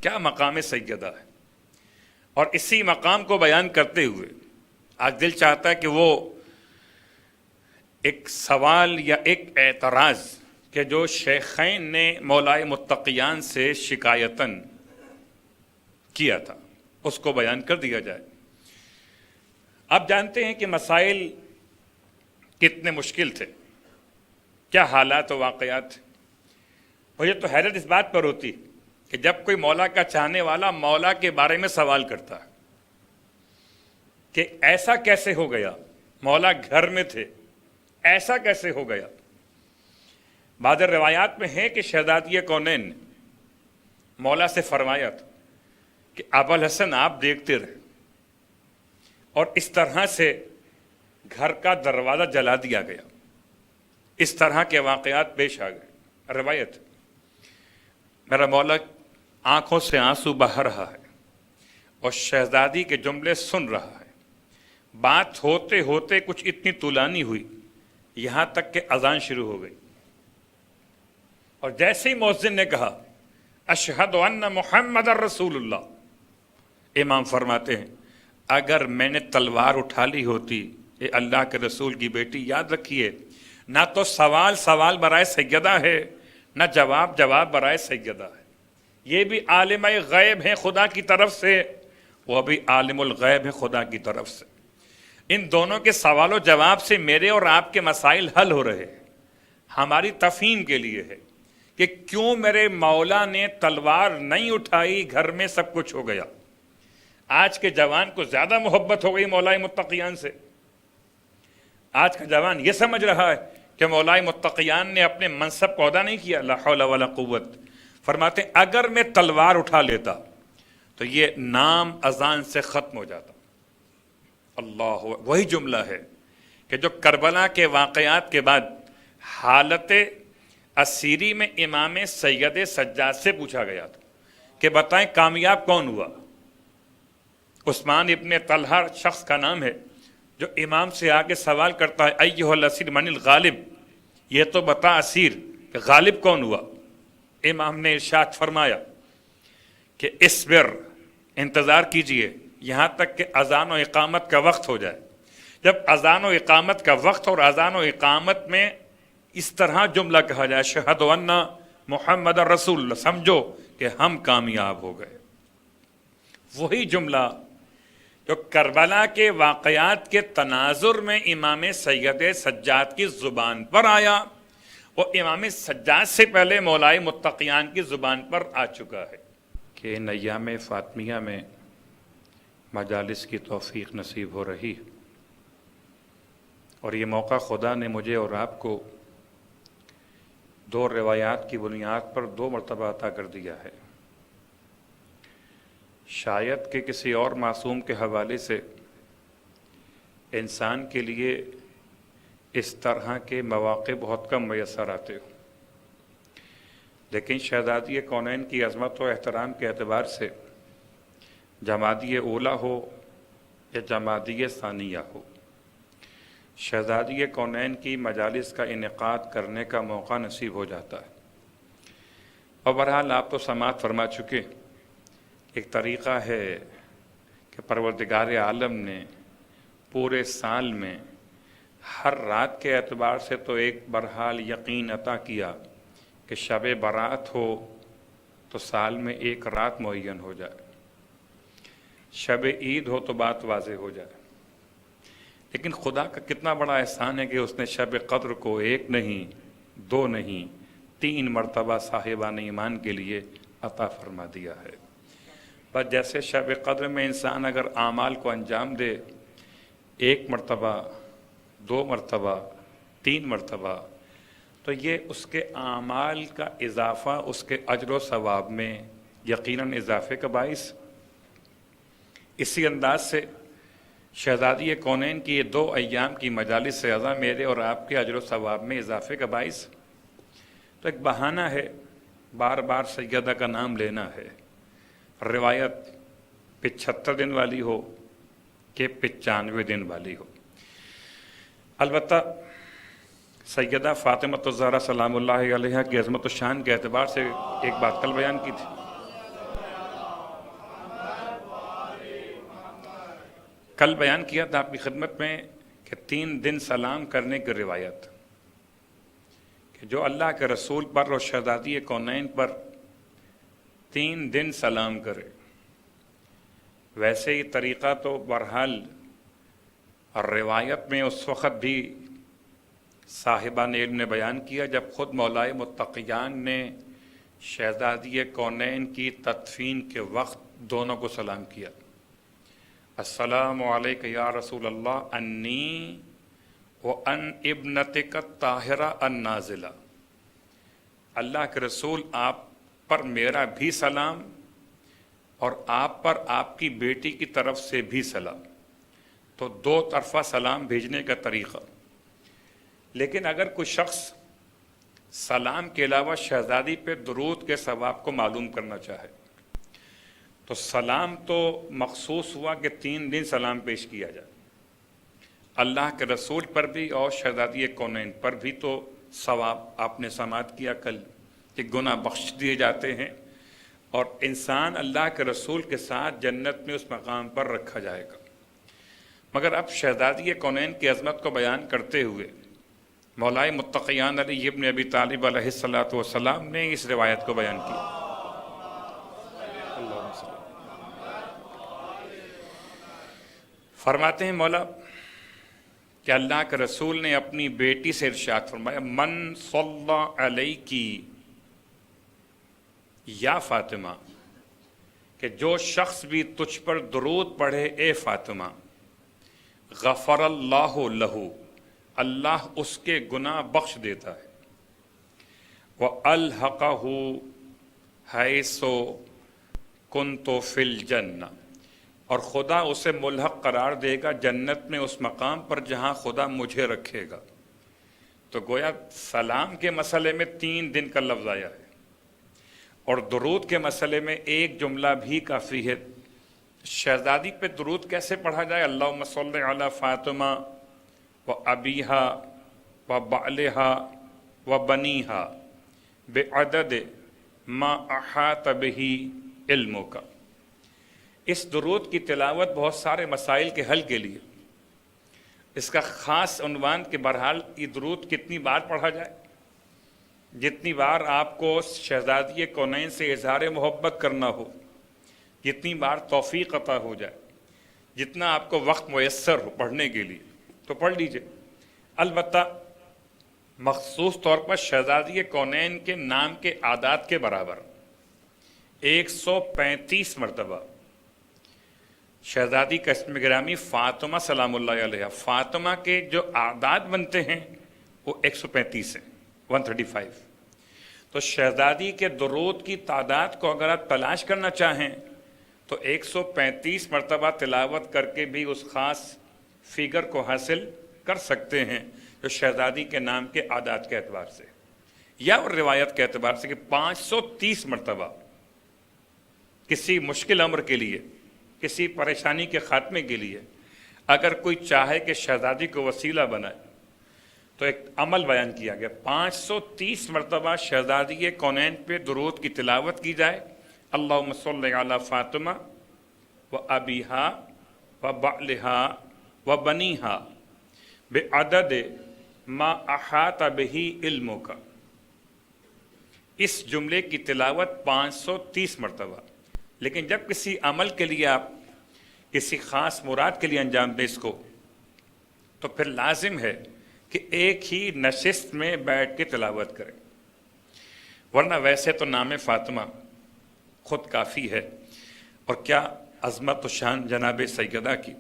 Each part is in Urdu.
کیا مقام سیدہ ہے، اور اسی مقام کو بیان کرتے ہوئے آج دل چاہتا ہے کہ وہ ایک سوال یا ایک اعتراض کہ جو شیخین نے مولائے متقیان سے شکایتاً کیا تھا اس کو بیان کر دیا جائے۔ آپ جانتے ہیں کہ مسائل کتنے مشکل تھے، کیا حالات و واقعات تھے۔ مجھے تو حیرت اس بات پر ہوتی کہ جب کوئی مولا کا چاہنے والا مولا کے بارے میں سوال کرتا ہے کہ ایسا کیسے ہو گیا، مولا گھر میں تھے، ایسا کیسے ہو گیا۔ بعض روایات میں ہے کہ شہزادی کونین نے مولا سے فرمایا تھا کہ ابوالحسن آپ دیکھتے رہے، اور اس طرح سے گھر کا دروازہ جلا دیا گیا، اس طرح کے واقعات پیش آ گئے۔ روایت میرا مولا آنکھوں سے آنسو بہہ رہا ہے اور شہزادی کے جملے سن رہا ہے۔ بات ہوتے ہوتے کچھ اتنی طولانی ہوئی یہاں تک کہ اذان شروع ہو گئی، اور جیسے ہی مؤذن نے کہا اشہد ان محمد رسول اللہ، امام فرماتے ہیں اگر میں نے تلوار اٹھا لی ہوتی، اے اللہ کے رسول کی بیٹی یاد رکھیے، نہ تو سوال برائے سیدہ ہے، نہ جواب برائے سیدہ ہے۔ یہ بھی عالم غیب ہے خدا کی طرف سے، وہ بھی عالم الغیب ہے خدا کی طرف سے۔ ان دونوں کے سوال و جواب سے میرے اور آپ کے مسائل حل ہو رہے ہیں۔ ہماری تفہیم کے لیے ہے کہ کیوں میرے مولا نے تلوار نہیں اٹھائی، گھر میں سب کچھ ہو گیا۔ آج کے جوان کو زیادہ محبت ہو گئی مولائے متقیان سے۔ آج کا جوان یہ سمجھ رہا ہے کہ مولائے متقیان نے اپنے منصب کو ادا نہیں کیا۔ لا حول ولا قوت۔ فرماتے ہیں اگر میں تلوار اٹھا لیتا تو یہ نام اذان سے ختم ہو جاتا۔ اللہ، وہی جملہ ہے کہ جو کربلا کے واقعات کے بعد حالت اسیری میں امام سید سجاد سے پوچھا گیا تھا کہ بتائیں کامیاب کون ہوا۔ عثمان ابن طلحہ شخص کا نام ہے جو امام سے آگے سوال کرتا ہے ایھا الاسیر من الغالب، یہ تو بتا اسیر کہ غالب کون ہوا۔ امام نے ارشاد فرمایا کہ اصبر، انتظار کیجئے یہاں تک کہ اذان و اقامت کا وقت ہو جائے۔ جب اذان و اقامت کا وقت اور اذان و اقامت میں اس طرح جملہ کہا جائے اشہد ان محمد رسول اللہ، سمجھو کہ ہم کامیاب ہو گئے۔ وہی جملہ جو کربلا کے واقعات کے تناظر میں امام سید سجاد کی زبان پر آیا، وہ امام سجاد سے پہلے مولائے متقیان کی زبان پر آ چکا ہے کہ ان ایام فاطمیہ میں مجالس کی توفیق نصیب ہو رہی، اور یہ موقع خدا نے مجھے اور آپ کو دو روایات کی بنیاد پر 2 مرتبہ عطا کر دیا ہے۔ شاید کہ کسی اور معصوم کے حوالے سے انسان کے لیے اس طرح کے مواقع بہت کم میسر آتے ہوں، لیکن شہزادی کونین کی عظمت و احترام کے اعتبار سے جمادی اولیٰ ہو یا جمادی ثانیہ ہو، شہزادی کونین کی مجالس کا انعقاد کرنے کا موقع نصیب ہو جاتا ہے۔ اور بہرحال آپ تو سماعت فرما چکے، ایک طریقہ ہے کہ پروردگار عالم نے پورے سال میں ہر رات کے اعتبار سے تو ایک بہرحال یقین عطا کیا کہ شب برات ہو تو سال میں ایک رات معین ہو جائے، شب عید ہو تو بات واضح ہو جائے۔ لیکن خدا کا کتنا بڑا احسان ہے کہ اس نے شب قدر کو 1 نہیں 2 نہیں 3 مرتبہ صاحبان ایمان کے لیے عطا فرما دیا ہے۔ بس جیسے شب قدر میں انسان اگر اعمال کو انجام دے 1 مرتبہ 2 مرتبہ 3 مرتبہ، تو یہ اس کے اعمال کا اضافہ اس کے اجر و ثواب میں یقیناً اضافے کا باعث۔ اسی انداز سے شہزادی کونین کی یہ 2 ایام کی مجالس سے ازاں میرے اور آپ کے اجر و ثواب میں اضافے کا باعث۔ تو ایک بہانہ ہے، بار بار سیدہ کا نام لینا ہے۔ روایت 75 دن والی ہو کہ 95 دن والی ہو۔ البتہ سیدہ فاطمہ الزہرا سلام اللہ علیہا کی عظمت و شان کے اعتبار سے ایک بات کل بیان کی تھی کل بیان کیا تھا آپ کی خدمت میں کہ 3 دن سلام کرنے کی روایت، کہ جو اللہ کے رسول پر اور شہزادی کونین پر 3 دن سلام کرے. ویسے ہی طریقہ تو بہرحال روایت میں اس وقت بھی صاحبان علم نے بیان کیا جب خود مولائے متقیان نے شہزادی کونین کی تدفین کے وقت دونوں کو سلام کیا. السلام علیک یا رسول اللہ انی وان ابنتک الطاہرہ النازلہ. اللہ کے رسول آپ پر میرا بھی سلام اور آپ پر آپ کی بیٹی کی طرف سے بھی سلام. تو 2 طرفہ سلام بھیجنے کا طریقہ. لیکن اگر کوئی شخص سلام کے علاوہ شہزادی پہ درود کے ثواب کو معلوم کرنا چاہے تو سلام تو مخصوص ہوا کہ 3 دن سلام پیش کیا جائے. اللہ کے رسول پر بھی اور شہزادی کونین پر بھی تو ثواب آپ نے سماعت کیا کل کہ گناہ بخش دیے جاتے ہیں اور انسان اللہ کے رسول کے ساتھ جنت میں اس مقام پر رکھا جائے گا. مگر اب شہزادی کونین کی عظمت کو بیان کرتے ہوئے مولائے متقیان علی ابن ابی طالب علیہ السلام نے اس روایت کو بیان کیا. فرماتے ہیں مولا کہ اللہ کے رسول نے اپنی بیٹی سے ارشاد فرمایا من صلی علیکی یا فاطمہ، کہ جو شخص بھی تجھ پر درود پڑھے اے فاطمہ، غفر اللہ لہو، اللہ اس کے گناہ بخش دیتا ہے. وَأَلْحَقَهُ حَيْثُ كُنْتُ فِي الْجَنَّةِ، اور خدا اسے ملحق قرار دے گا جنت میں اس مقام پر جہاں خدا مجھے رکھے گا. تو گویا سلام کے مسئلے میں 3 دن کا لفظ آیا ہے اور درود کے مسئلے میں ایک جملہ بھی کافی ہے. شہزادی پہ درود کیسے پڑھا جائے؟ اللہم صلی علی فاطمہ و ابیہا و بعلہا و بنیہا بعدد ما احاط بہ علمک. اس درود کی تلاوت بہت سارے مسائل کے حل کے لیے اس کا خاص عنوان کہ بہرحال یہ درود کتنی بار پڑھا جائے، جتنی بار آپ کو شہزادی کونین سے اظہار محبت کرنا ہو، جتنی بار توفیق عطا ہو جائے، جتنا آپ کو وقت میسر ہو پڑھنے کے لیے تو پڑھ لیجئے. البتہ مخصوص طور پر شہزادی کونین کے نام کے اعداد کے برابر 135 مرتبہ شہزادی کا اسم گرامی فاطمہ سلام اللہ علیہ، فاطمہ کے جو اعداد بنتے ہیں وہ 135 ہیں، 135. تو شہزادی کے درود کی تعداد کو اگر آپ تلاش کرنا چاہیں تو 135 مرتبہ تلاوت کر کے بھی اس خاص فگر کو حاصل کر سکتے ہیں جو شہزادی کے نام کے اعداد کے اعتبار سے یا روایت کے اعتبار سے کہ 530 مرتبہ کسی مشکل امر کے لیے، کسی پریشانی کے خاتمے کے لیے اگر کوئی چاہے کہ شہزادی کو وسیلہ بنائے تو ایک عمل بیان کیا گیا. 530 مرتبہ شہزادی کونین پہ درود کی تلاوت کی جائے. اللہم صلی علی فاطمہ و ابیہا و بعلہا و بنیہا بعدد ما احاط بہ علمک. اس جملے کی تلاوت 530 مرتبہ. لیکن جب کسی عمل کے لیے آپ کسی خاص مراد کے لیے انجام دیں اس کو تو پھر لازم ہے کہ ایک ہی نشست میں بیٹھ کے تلاوت کریں، ورنہ ویسے تو نام فاطمہ خود کافی ہے. اور کیا عظمت و شان جناب سیدہ کی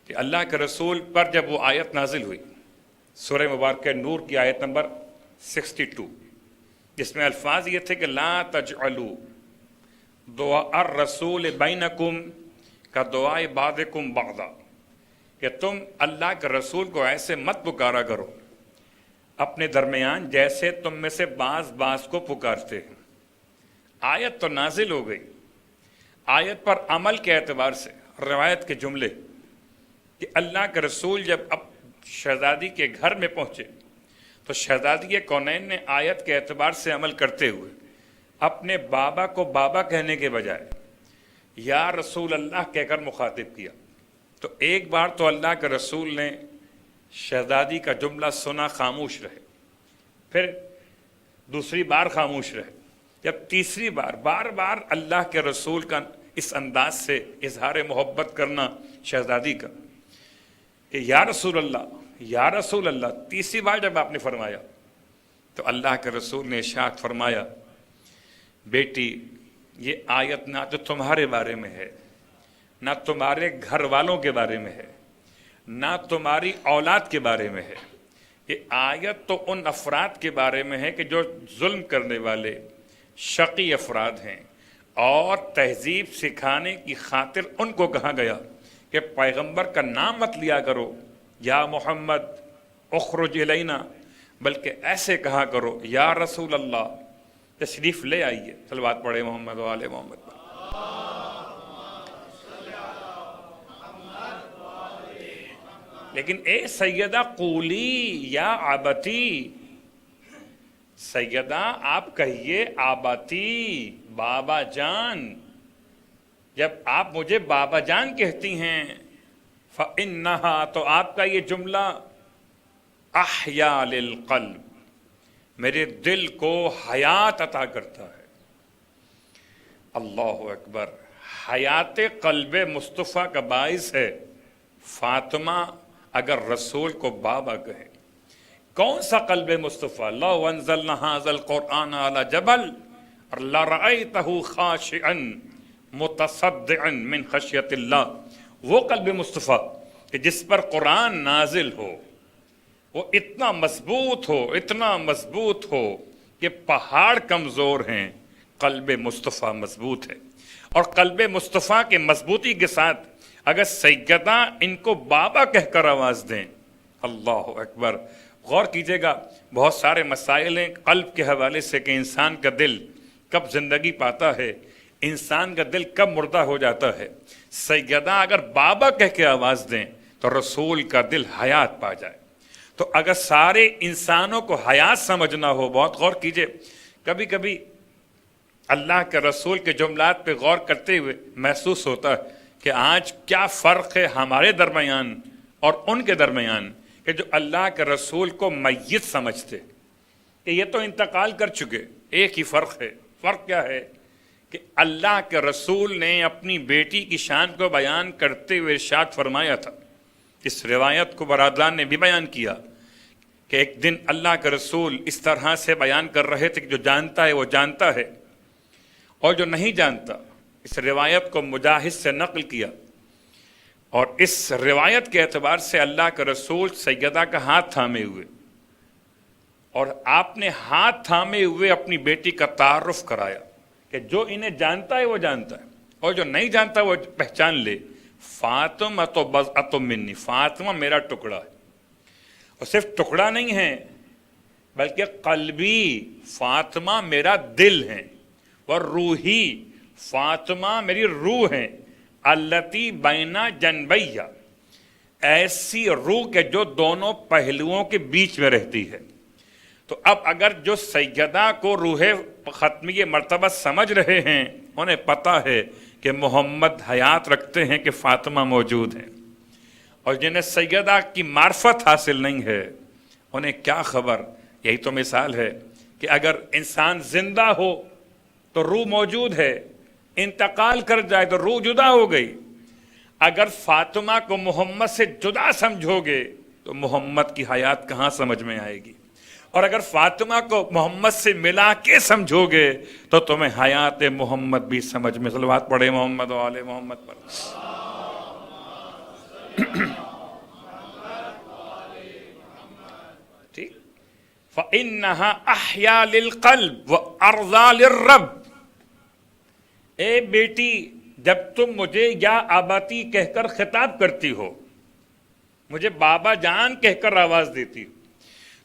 کہ اللہ کے رسول پر جب وہ آیت نازل ہوئی سورہ مبارکہ نور کی آیت نمبر 62 جس میں الفاظ یہ تھے کہ لا تجعلوا دعاء الرسول بینکم کا دعائے بعضکم بعضا، کہ تم اللہ کے رسول کو ایسے مت پکارا کرو اپنے درمیان جیسے تم میں سے بعض کو پکارتے ہیں. آیت تو نازل ہو گئی، آیت پر عمل کے اعتبار سے روایت کے جملے کہ اللہ کے رسول جب اب شہزادی کے گھر میں پہنچے تو شہزادی کونین نے آیت کے اعتبار سے عمل کرتے ہوئے اپنے بابا کو بابا کہنے کے بجائے یا رسول اللہ کہہ کر مخاطب کیا. تو ایک بار تو اللہ کے رسول نے شہزادی کا جملہ سنا، خاموش رہے، پھر دوسری بار خاموش رہے، جب تیسری بار بار بار اللہ کے رسول کا اس انداز سے اظہار محبت کرنا شہزادی کا کہ یا رسول اللہ یا رسول اللہ، تیسری بار جب آپ نے فرمایا تو اللہ کے رسول نے ارشاد فرمایا، بیٹی یہ آیت نہ تو تمہارے بارے میں ہے، نہ تمہارے گھر والوں کے بارے میں ہے، نہ تمہاری اولاد کے بارے میں ہے، یہ آیت تو ان افراد کے بارے میں ہے کہ جو ظلم کرنے والے شقی افراد ہیں، اور تہذیب سکھانے کی خاطر ان کو کہا گیا کہ پیغمبر کا نام مت لیا کرو یا محمد اخرج الینا، بلکہ ایسے کہا کرو یا رسول اللہ، تشریف لے آئیے، صلوات پڑھے محمد و آل محمد پر۔ لیکن اے سیدہ قولی یا آبتی، سیدہ آپ کہیے آباتی، بابا جان، جب آپ مجھے بابا جان کہتی ہیں فَإِنَّهَا، تو آپ کا یہ جملہ احیا للقلب، میرے دل کو حیات عطا کرتا ہے۔ اللہ اکبر، حیات قلب مصطفیٰ کا باعث ہے فاطمہ اگر رسول کو بابا کہے۔ کون سا قلب مصطفیٰ؟ لو انزلنا هذا القرآن على جبل لرأيته خاشعا متصدعا من خشیت اللہ، وہ قلب مصطفیٰ کہ جس پر قرآن نازل ہو وہ اتنا مضبوط ہو، اتنا مضبوط ہو کہ پہاڑ کمزور ہیں، قلب مصطفیٰ مضبوط ہے۔ اور قلب مصطفیٰ کے مضبوطی کے ساتھ اگر سیدہ ان کو بابا کہہ کر آواز دیں، اللہ اکبر۔ غور کیجئے گا، بہت سارے مسائل ہیں قلب کے حوالے سے کہ انسان کا دل کب زندگی پاتا ہے، انسان کا دل کب مردہ ہو جاتا ہے۔ سیدہ اگر بابا کہہ کے آواز دیں تو رسول کا دل حیات پا جائے۔ تو اگر سارے انسانوں کو حیات سمجھنا ہو، بہت غور کیجئے، کبھی کبھی اللہ کے رسول کے جملات پہ غور کرتے ہوئے محسوس ہوتا ہے کہ آج کیا فرق ہے ہمارے درمیان اور ان کے درمیان کہ جو اللہ کے رسول کو میت سمجھتے کہ یہ تو انتقال کر چکے۔ ایک ہی فرق ہے، فرق کیا ہے کہ اللہ کے رسول نے اپنی بیٹی کی شان کو بیان کرتے ہوئے ارشاد فرمایا تھا، اس روایت کو برادران نے بھی بیان کیا کہ ایک دن اللہ کے رسول اس طرح سے بیان کر رہے تھے کہ جو جانتا ہے وہ جانتا ہے اور جو نہیں جانتا، اس روایت کو مجاہد سے نقل کیا، اور اس روایت کے اعتبار سے اللہ کے رسول سیدہ کا ہاتھ تھامے ہوئے، اور آپ نے ہاتھ تھامے ہوئے اپنی بیٹی کا تعارف کرایا کہ جو انہیں جانتا ہے وہ جانتا ہے اور جو نہیں جانتا وہ پہچان لے، فاطمہ تو بضعۃ منی، فاطمہ میرا ٹکڑا ہے۔ اور صرف ٹکڑا نہیں ہے بلکہ قلبی، فاطمہ میرا دل ہے، اور روحی، فاطمہ میری روح ہے، التی بین جنبیہ، ایسی روح کے جو دونوں پہلوؤں کے بیچ میں رہتی ہے۔ تو اب اگر جو سیدہ کو روح ختمی مرتبہ سمجھ رہے ہیں، انہیں پتہ ہے کہ محمد حیات رکھتے ہیں کہ فاطمہ موجود ہے، اور جنہیں سیدہ کی معرفت حاصل نہیں ہے انہیں کیا خبر۔ یہی تو مثال ہے کہ اگر انسان زندہ ہو تو روح موجود ہے، انتقال کر جائے تو روح جدا ہو گئی۔ اگر فاطمہ کو محمد سے جدا سمجھو گے تو محمد کی حیات کہاں سمجھ میں آئے گی، اور اگر فاطمہ کو محمد سے ملا کے سمجھو گے تو تمہیں حیات محمد بھی سمجھ میں۔ صلوات پڑھے محمد و آل محمد پر۔ ٹھیک، فَإِنَّهَا أَحْيَا لِلْقَلْبِ وَأَرْضَى لِلرَّبِّ۔ اے بیٹی، جب تم مجھے یا آباتی کہہ کر خطاب کرتی ہو، مجھے بابا جان کہہ کر آواز دیتی ہو،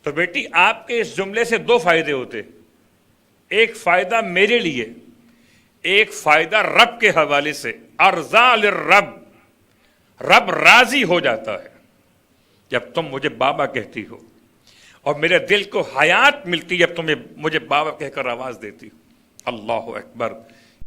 تو بیٹی آپ کے اس جملے سے دو فائدے ہوتے، ایک فائدہ میرے لیے، ایک فائدہ رب کے حوالے سے۔ ارضا للرب، رب راضی ہو جاتا ہے جب تم مجھے بابا کہتی ہو، اور میرے دل کو حیات ملتی جب تم مجھے بابا کہہ کر آواز دیتی ہو۔ اللہ اکبر۔